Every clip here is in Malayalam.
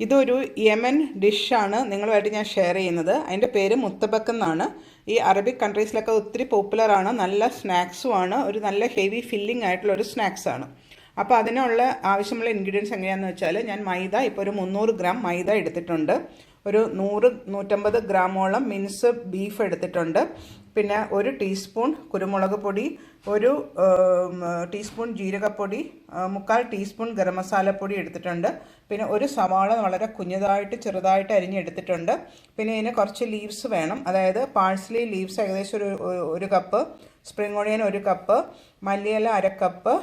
ഇതൊരു യമൻ ഡിഷാണ് നിങ്ങളുമായിട്ട് ഞാൻ ഷെയർ ചെയ്യുന്നത്. അതിൻ്റെ പേര് മുത്തബക്ക് എന്നാണ്. ഈ അറബിക് കൺട്രീസിലൊക്കെ ഒത്തിരി പോപ്പുലറാണ്. നല്ല സ്നാക്സുമാണ്. ഒരു നല്ല ഹെവി ഫില്ലിംഗ് ആയിട്ടുള്ള ഒരു സ്നാക്സാണ്. അപ്പോൾ അതിനുള്ള ആവശ്യമുള്ള ഇൻഗ്രീഡിയൻസ് എങ്ങനെയാണെന്ന് വെച്ചാൽ, ഞാൻ മൈദ ഇപ്പോൾ ഒരു 300 ഗ്രാം മൈദ എടുത്തിട്ടുണ്ട്. ഒരു 100-150 ഗ്രാമോളം മിൻസ് ബീഫ് എടുത്തിട്ടുണ്ട്. പിന്നെ 1 ടീസ്പൂൺ കുരുമുളക് പൊടി, 1 ടീസ്പൂൺ ജീരകപ്പൊടി, 3/4 ടീസ്പൂൺ ഗരം മസാലപ്പൊടി എടുത്തിട്ടുണ്ട്. പിന്നെ 1 സവാള വളരെ ചെറുതായിട്ട് അരിഞ്ഞെടുത്തിട്ടുണ്ട്. പിന്നെ ഇതിന് കുറച്ച് ലീവ്സ് വേണം. അതായത് പാഴ്സലി ലീവ്സ് ഏകദേശം ഒരു കപ്പ്, സ്പ്രിംഗ് ഓണിയൻ 1 കപ്പ്, മല്ലിയില 1/2 കപ്പ്,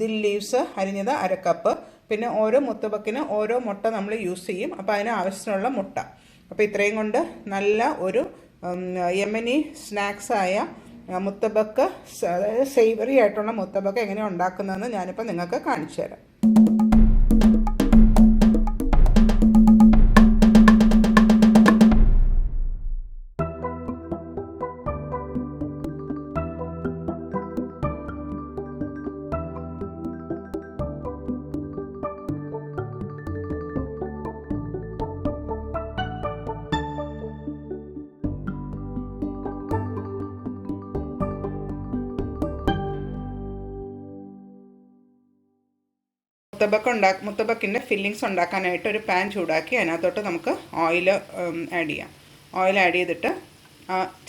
ദിൽ ലീവ്സ് അരിഞ്ഞത് 1/2 കപ്പ്. പിന്നെ ഓരോ മുത്തബക്കിന് ഓരോ മുട്ട നമ്മൾ യൂസ് ചെയ്യും. അപ്പോൾ അതിന് ആവശ്യത്തിനുള്ള മുട്ട. അപ്പോൾ ഇത്രയും കൊണ്ട് നല്ല ഒരു യമനി സ്നാക്സായ മുത്തബക്ക്, അതായത് സേവറി ആയിട്ടുള്ള മുത്തബക്ക് എങ്ങനെ ഉണ്ടാക്കുന്നതെന്ന് ഞാനിപ്പോൾ നിങ്ങൾക്ക് കാണിച്ചു തരാം. മുത്തബക്കിൻ്റെ ഫില്ലിങ്സ് ഉണ്ടാക്കാനായിട്ട് ഒരു പാൻ ചൂടാക്കി അതിനകത്തോട്ട് നമുക്ക് ഓയിൽ ആഡ് ചെയ്യാം. ഓയിൽ ആഡ് ചെയ്തിട്ട്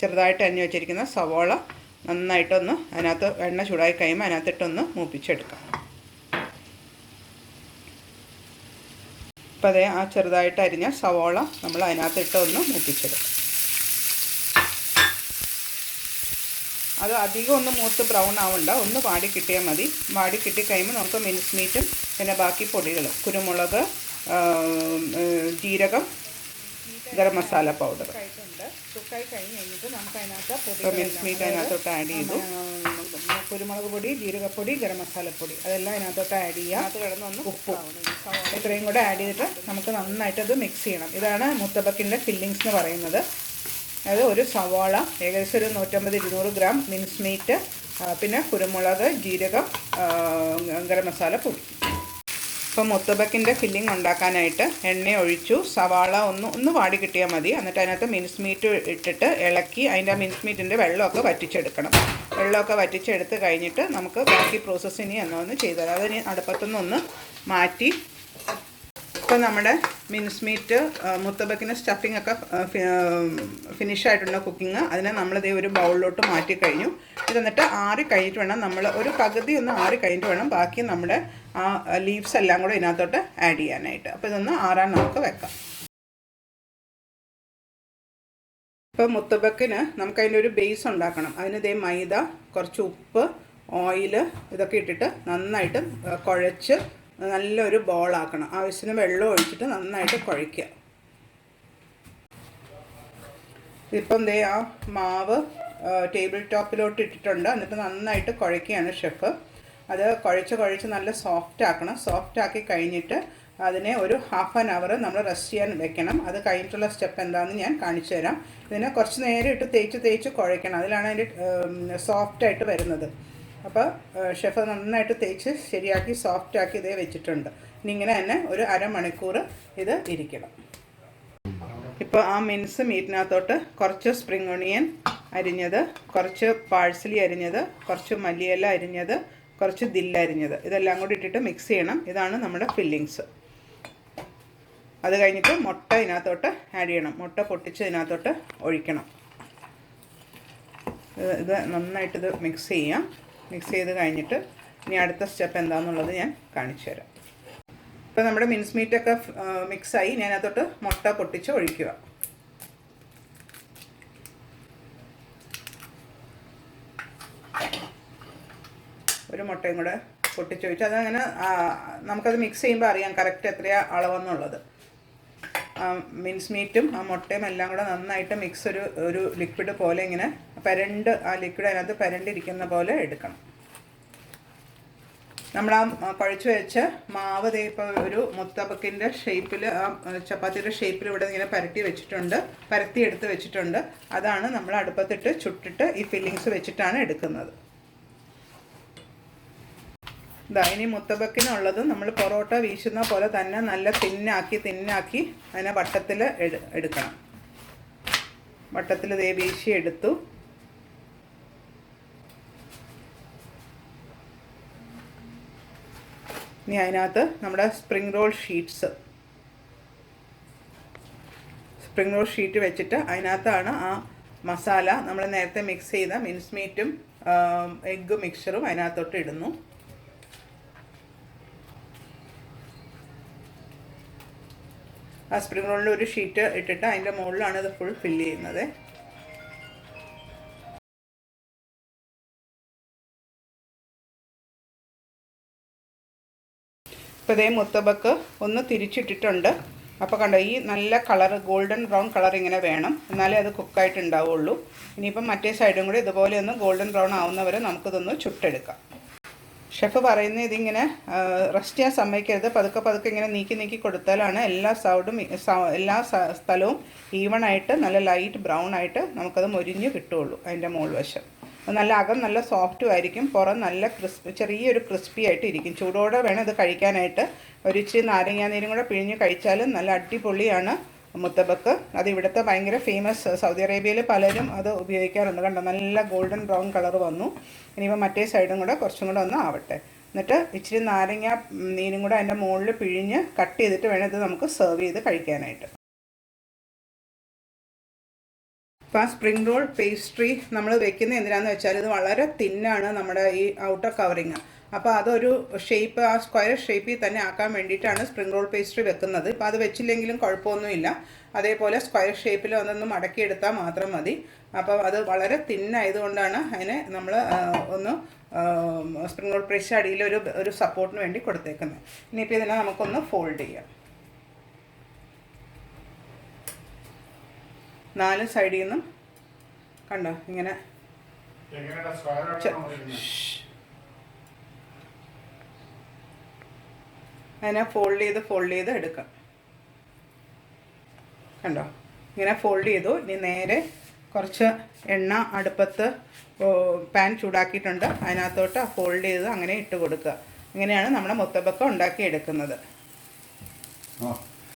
ചെറുതായിട്ട് അരിഞ്ഞ് വെച്ചിരിക്കുന്ന സവോള നന്നായിട്ടൊന്ന് അതിനകത്ത് എണ്ണ ചൂടായി കഴിയുമ്പോൾ അതിനകത്തിട്ടൊന്ന് മൂപ്പിച്ചെടുക്കാം. അപ്പോൾ അതേ ആ ചെറുതായിട്ട് അരിഞ്ഞ സവോള നമ്മൾ അതിനകത്തിട്ടൊന്ന് മൂപ്പിച്ചെടുക്കാം. അത് അധികം ഒന്ന് മൂത്ത് ബ്രൗൺ ആവണ്ട, ഒന്ന് വാടി കിട്ടിയാൽ മതി. വാടി കിട്ടിക്കഴിയുമ്പോൾ നമുക്ക് മിൻസ് മീറ്റും പിന്നെ ബാക്കി പൊടികൾ, കുരുമുളക്, ജീരകം, ഗരം മസാല പൗഡർ കുക്കായി കഴിഞ്ഞിട്ട് നമുക്ക് അതിനകത്ത് മിൻസ് മീറ്റ് അതിനകത്തോട്ട് ആഡ് ചെയ്തു. കുരുമുളക് പൊടി, ജീരകപ്പൊടി, ഗരം മസാലപ്പൊടി അതെല്ലാം അതിനകത്തോട്ട് ആഡ് ചെയ്യുക. അത് കിടന്നൊന്ന് ഉപ്പും ഇത്രയും കൂടെ ആഡ് ചെയ്തിട്ട് നമുക്ക് നന്നായിട്ടത് മിക്സ് ചെയ്യണം. ഇതാണ് മുത്തബക്കിൻ്റെ ഫില്ലിങ്സ് എന്ന് പറയുന്നത്. അത് ഒരു സവാള, ഏകദേശം ഒരു 150-200 ഗ്രാം മിൻസ് മീറ്റ്, പിന്നെ കുരുമുളക്, ജീരകം, ഗരം മസാല പൊടി. ഇപ്പോൾ മുത്തബക്കിൻ്റെ ഫില്ലിംഗ് ഉണ്ടാക്കാനായിട്ട് എണ്ണ ഒഴിച്ചു. സവാള ഒന്ന് വാടി കിട്ടിയാൽ മതി. എന്നിട്ട് അതിനകത്ത് മിൻസ് മീറ്റ് ഇട്ടിട്ട് ഇളക്കി അതിൻ്റെ മിൻസ് മീറ്റിൻ്റെ വെള്ളമൊക്കെ വറ്റിച്ചെടുക്കണം. വെള്ളമൊക്കെ വറ്റിച്ചെടുത്ത് കഴിഞ്ഞിട്ട് നമുക്ക് ബാക്കി പ്രോസസ്സ് ഇനി എന്നൊന്ന് ചെയ്തത്. അതിന് അടുപ്പത്തുനിന്നൊന്ന് മാറ്റി. ഇപ്പോൾ നമ്മുടെ മിൻസ് മീറ്റ് മുത്തബക്കിന് സ്റ്റഫിംഗ് ഒക്കെ ഫിനിഷായിട്ടുണ്ട് കുക്കിംഗ്. അതിനെ നമ്മളിതേ ഒരു ബൗളിലോട്ട് മാറ്റി കഴിഞ്ഞു. ഇതെന്നിട്ട് ആറി കഴിഞ്ഞിട്ട് വേണം നമ്മൾ ഒരു പകുതി ഒന്ന് ആറി കഴിഞ്ഞിട്ട് വേണം ബാക്കി നമ്മുടെ ആ ലീവ്സ് എല്ലാം കൂടെ ഇതിനകത്തോട്ട് ആഡ് ചെയ്യാനായിട്ട്. അപ്പോൾ ഇതൊന്ന് ആറാൻ നമുക്ക് വെക്കാം. ഇപ്പോൾ മുത്തബക്കിന് നമുക്കതിൻ്റെ ഒരു ബേസ് ഉണ്ടാക്കണം. അതിന് ഇതേ മൈദ, കുറച്ച് ഉപ്പ്, ഓയിൽ ഇതൊക്കെ ഇട്ടിട്ട് നന്നായിട്ട് കുഴച്ച് നല്ലൊരു ബോളാക്കണം. ആവശ്യത്തിന് വെള്ളം ഒഴിച്ചിട്ട് നന്നായിട്ട് കുഴയ്ക്കുക. ഇപ്പം ദേ ആ മാവ് ടേബിൾ ടോപ്പിലോട്ട് ഇട്ടിട്ടുണ്ട്. എന്നിട്ട് നന്നായിട്ട് കുഴയ്ക്കുകയാണ് ഷെഫ്. അത് കുഴച്ച് നല്ല സോഫ്റ്റ് ആക്കണം. സോഫ്റ്റ് ആക്കി കഴിഞ്ഞിട്ട് അതിനെ ഒരു ഹാഫ് ആൻ അവർ നമ്മൾ റെസ്റ്റ് ചെയ്യാൻ വെക്കണം. അത് കഴിഞ്ഞിട്ടുള്ള സ്റ്റെപ്പ് എന്താണെന്ന് ഞാൻ കാണിച്ചു തരാം. ഇതിനെ കുറച്ച് നേരം ഇട്ട് തേച്ച് കുഴയ്ക്കണം. അതിലാണ് അതിൻ്റെ സോഫ്റ്റായിട്ട് വരുന്നത്. അപ്പോൾ ഷെഫ് നന്നായിട്ട് തേച്ച് ശരിയാക്കി സോഫ്റ്റാക്കി ഇതേ വെച്ചിട്ടുണ്ട്. ഇനി ഇങ്ങനെ തന്നെ ഒരു അരമണിക്കൂർ ഇത് ഇരിക്കണം. ഇപ്പോൾ ആ മിൻസ് മീറ്റിനകത്തോട്ട് കുറച്ച് സ്പ്രിംഗ് ഓണിയൻ അരിഞ്ഞത്, കുറച്ച് പാഴ്സലി അരിഞ്ഞത്, കുറച്ച് മല്ലിയില അരിഞ്ഞത്, കുറച്ച് ദിൽ അരിഞ്ഞത് ഇതെല്ലാം കൂടി ഇട്ടിട്ട് മിക്സ് ചെയ്യണം. ഇതാണ് നമ്മുടെ ഫില്ലിങ്സ്. അത് കഴിഞ്ഞിട്ട് മുട്ട ഇതിനകത്തോട്ട് ആഡ് ചെയ്യണം. മുട്ട പൊട്ടിച്ച് ഇതിനകത്തോട്ട് ഒഴിക്കണം. ഇത് നന്നായിട്ടിത് മിക്സ് ചെയ്യാം. മിക്സ് ചെയ്ത് കഴിഞ്ഞിട്ട് ഇനി അടുത്ത സ്റ്റെപ്പ് എന്താണെന്നുള്ളത് ഞാൻ കാണിച്ചു തരാം. ഇപ്പോൾ നമ്മുടെ മിൻസ് മീറ്റൊക്കെ മിക്സായി. ഞാൻ അതിനകത്തോട്ട് മുട്ട പൊട്ടിച്ച് ഒഴിക്കുക. ഒരു മുട്ടയും കൂടെ പൊട്ടിച്ചൊഴിച്ച് അതങ്ങനെ നമുക്കത് മിക്സ് ചെയ്യുമ്പോൾ അറിയാം കറക്റ്റ് എത്രയാണ് അളവെന്നുള്ളത്. മിൻസ് മീറ്റും ആ മുട്ടയും എല്ലാം കൂടെ നന്നായിട്ട് മിക്സ് ഒരു ലിക്വിഡ് പോലെ ഇങ്ങനെ ആ ലിക്വിഡ് അതിനകത്ത് പരണ്ടിരിക്കുന്ന പോലെ എടുക്കണം. നമ്മൾ ആ കുഴച്ച് വെച്ച മാവ് ഇപ്പോൾ ഒരു മുത്തബക്കിൻ്റെ ഷേപ്പിൽ, ആ ചപ്പാത്തിയുടെ ഷേപ്പിൽ ഇവിടെ ഇങ്ങനെ പരത്തി എടുത്ത് വെച്ചിട്ടുണ്ട്. അതാണ് നമ്മൾ അടുപ്പത്തിട്ട് ചുട്ടിട്ട് ഈ ഫില്ലിങ്സ് വെച്ചിട്ടാണ് എടുക്കുന്നത്. ഇതാ ഇനി മുത്തബക്കിനുള്ളത് നമ്മൾ പൊറോട്ട വീശുന്ന പോലെ തന്നെ നല്ല തിന്നാക്കി അതിനെ വട്ടത്തിൽ എടുക്കണം. വട്ടത്തിൽ ദേ വീശി എടുത്തു. ഇനി അതിനകത്ത് നമ്മുടെ സ്പ്രിംഗ് റോൾ ഷീറ്റ് വെച്ചിട്ട് അതിനകത്താണ് ആ മസാല നമ്മൾ നേരത്തെ മിക്സ് ചെയ്ത മിൻസ് മീറ്റും എഗ്ഗ് മിക്സറും അതിനകത്തോട്ട് ഇടുന്നു. ആ സ്പ്രിംഗ് റോളിൽ ഒരു ഷീറ്റ് ഇട്ടിട്ട് അതിൻ്റെ മുകളിലാണ് ഇത് ഫുൾ ഫില്ല് ചെയ്യുന്നത്. ഇപ്പോൾ ഇതേ മുത്തബക്ക് ഒന്ന് തിരിച്ചിട്ടിട്ടുണ്ട്. അപ്പോൾ കണ്ടോ, ഈ നല്ല കളർ ഗോൾഡൻ ബ്രൗൺ കളർ ഇങ്ങനെ വേണം, എന്നാലേ അത് കുക്കായിട്ട് ഉണ്ടാവുള്ളൂ. ഇനിയിപ്പം മറ്റേ സൈഡും കൂടി ഇതുപോലെ ഒന്ന് ഗോൾഡൻ ബ്രൗൺ ആവുന്നവരെ നമുക്കിതൊന്ന് ചുട്ടെടുക്കാം. ഷെഫ് പറയുന്നത് ഇതിങ്ങനെ റെസ്റ്റ് ചെയ്യാൻ സമ്മതിക്കരുത്, പതുക്കെ ഇങ്ങനെ നീക്കി കൊടുത്താലാണ് എല്ലാ സ്ഥലവും ഈവണായിട്ട് നല്ല ലൈറ്റ് ബ്രൗൺ ആയിട്ട് നമുക്കത് മൊരിഞ്ഞ് കിട്ടുകയുള്ളൂ. അതിൻ്റെ മുകൾ വശം നല്ല അകം നല്ല സോഫ്റ്റും ആയിരിക്കും, പുറം നല്ല ചെറിയൊരു ക്രിസ്പി ആയിട്ട് ഇരിക്കും. ചൂടോടെ വേണം ഇത് കഴിക്കാനായിട്ട്. ഒരു ഇച്ചിരി നാരങ്ങാനീരും കൂടെ പിഴിഞ്ഞ് കഴിച്ചാലും നല്ല അടിപൊളിയാണ് മുത്തബക്ക്. അത് ഇവിടുത്തെ ഭയങ്കര ഫേമസ്, സൗദി അറേബ്യയിൽ പലരും അത് ഉപയോഗിക്കാറുണ്ട്. കണ്ടോ, നല്ല ഗോൾഡൻ ബ്രൗൺ കളർ വന്നു. ഇനിയിപ്പോൾ മറ്റേ സൈഡും കൂടെ കുറച്ചും കൂടെ ഒന്ന് ആവട്ടെ. എന്നിട്ട് ഇച്ചിരി നാരങ്ങ നീരും കൂടെ അതിൻ്റെ മുകളിൽ പിഴിഞ്ഞ് കട്ട് ചെയ്തിട്ട് വേണം ഇത് നമുക്ക് സെർവ് ചെയ്ത് കഴിക്കാനായിട്ട്. ഇപ്പോൾ ആ സ്പ്രിംഗ് റോൾ പേസ്ട്രി നമ്മൾ വെക്കുന്നത് എന്തിനാണെന്ന് വെച്ചാൽ ഇത് വളരെ തിന്നാണ് നമ്മുടെ ഈ ഔട്ടർ കവറിങ്. അപ്പോൾ അതൊരു ഷേപ്പ്, ആ സ്ക്വയർ ഷേപ്പിൽ തന്നെ ആക്കാൻ വേണ്ടിയിട്ടാണ് സ്പ്രിംഗ് റോൾ പേസ്ട്രി വെക്കുന്നത്. ഇപ്പോൾ അത് വെച്ചില്ലെങ്കിലും കുഴപ്പമൊന്നുമില്ല. അതേപോലെ സ്ക്വയർ ഷേപ്പിൽ ഒന്നൊന്ന് മടക്കിയെടുത്താൽ മാത്രം മതി. അപ്പോൾ അത് വളരെ തിന്നായതുകൊണ്ടാണ് അതിനെ നമ്മൾ ഒന്ന് സ്പ്രിംഗ് റോൾ പേസ്ട്രി അടിയിൽ ഒരു സപ്പോർട്ടിന് വേണ്ടി കൊടുത്തേക്കുന്നത്. ഇനിയിപ്പോൾ ഇതിനെ നമുക്കൊന്ന് ഫോൾഡ് ചെയ്യാം. 4 സൈഡിൽ നിന്നും കണ്ടോ ഇങ്ങനെ അതിനെ ഫോൾഡ് ചെയ്ത് എടുക്കാം. കണ്ടോ, ഇങ്ങനെ ഫോൾഡ് ചെയ്തു. ഇനി നേരെ കുറച്ച് എണ്ണ അടുപ്പത്ത് പാൻ ചൂടാക്കിയിട്ടുണ്ട്, അതിനകത്തോട്ട് ഫോൾഡ് ചെയ്ത് അങ്ങനെ ഇട്ട് കൊടുക്കുക. ഇങ്ങനെയാണ് നമ്മുടെ മുത്തബക്ക ഉണ്ടാക്കിയെടുക്കുന്നത്.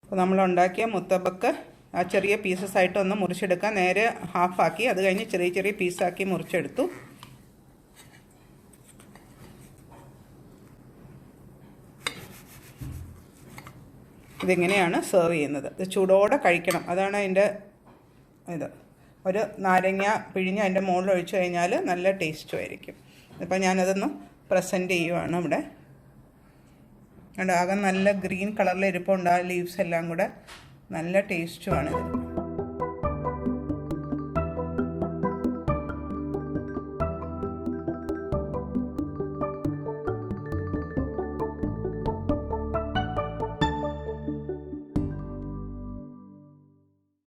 അപ്പോൾ നമ്മൾ ഉണ്ടാക്കിയ മുത്തബക്ക ആ ചെറിയ പീസസ് ആയിട്ട് ഒന്ന് മുറിച്ചെടുക്കാം. നേരെ ഹാഫാക്കി അത് കഴിഞ്ഞ് ചെറിയ പീസാക്കി മുറിച്ചെടുത്തു. ഇതിങ്ങനെയാണ് സെർവ് ചെയ്യുന്നത്. ഇത് ചൂടോടെ കഴിക്കണം, അതാണ് അതിൻ്റെ ഇത്. ഒരു നാരങ്ങ പിഴിഞ്ഞ് അതിൻ്റെ മുകളിൽ ഒഴിച്ചു കഴിഞ്ഞാൽ നല്ല ടേസ്റ്റും ആയിരിക്കും. ഇപ്പം ഞാനതൊന്ന് പ്രസൻറ്റ് ചെയ്യുവാണ് ഇവിടെ. ആകെ നല്ല ഗ്രീൻ കളറിൽ ഇരിപ്പുണ്ട്, ആ ലീവ്സ് എല്ലാം കൂടെ നല്ല ടേസ്റ്റുമാണിത്.